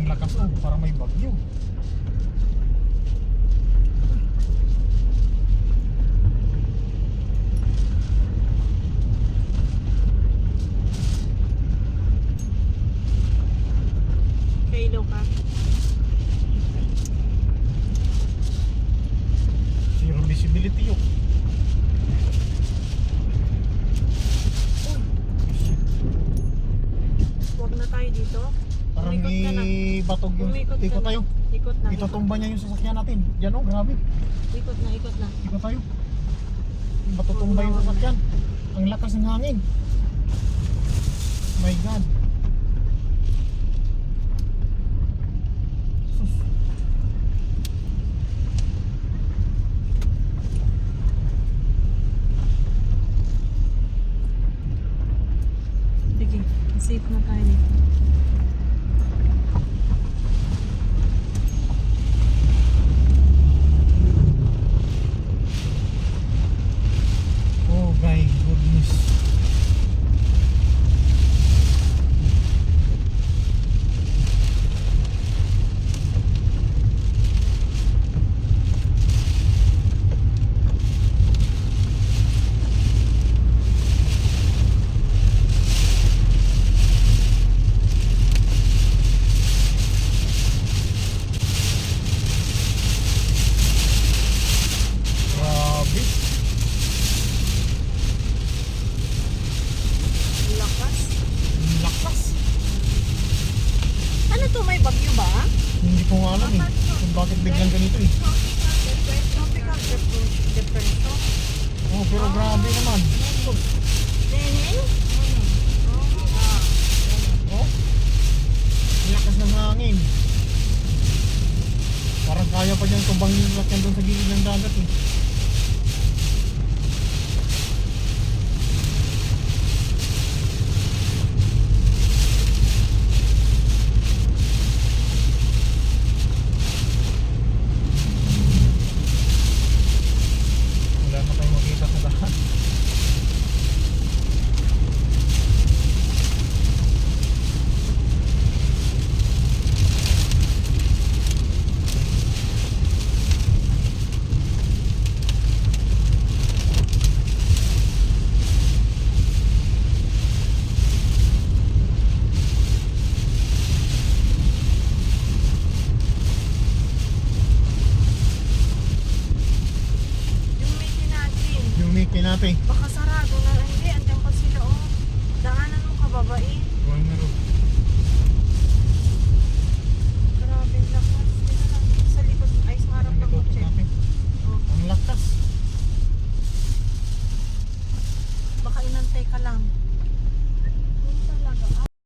Ang lakas oh, parang may bagyo. Kailan ka? Zero visibility yun. Huwag na tayo dito. Parang Umikot ka na. ibatog yung Umikot ka ikot na. tayo. Ikot na. Itutumba niya yung sasakyan natin. Yan oh, grabe. Ikot na, ikot na. Ikot tayo. Matutumba yung sasakyan. Ang lakas ng hangin. My God. Sus. Sige, safe na tayo dito. Oh my goodness. Grabe. Lakas. Ang lakas. Ano to, may bagyo ba? Hindi ko nga alam eh. Kung bakit biglang ganito eh. Tropical depression. Oh, pero grabe naman. Sus. Neneng? Oh. Ang lakas ng hangin. Parang kaya pa niyang tumbangin yung sasakyan doon sa gilid ng dagat eh. Wala na tayong makita sa lahat. Yung Mickey natin. Yung Mickey natin. Baka sarado na. Hindi, andyan pa sila oh. Daanan mo kababain. Huwag na rin. Grabe lakas. Dito lang. Sa likod. Ay, sa harap ng kotse. Oh. Ang lakas. Baka inantay ka lang.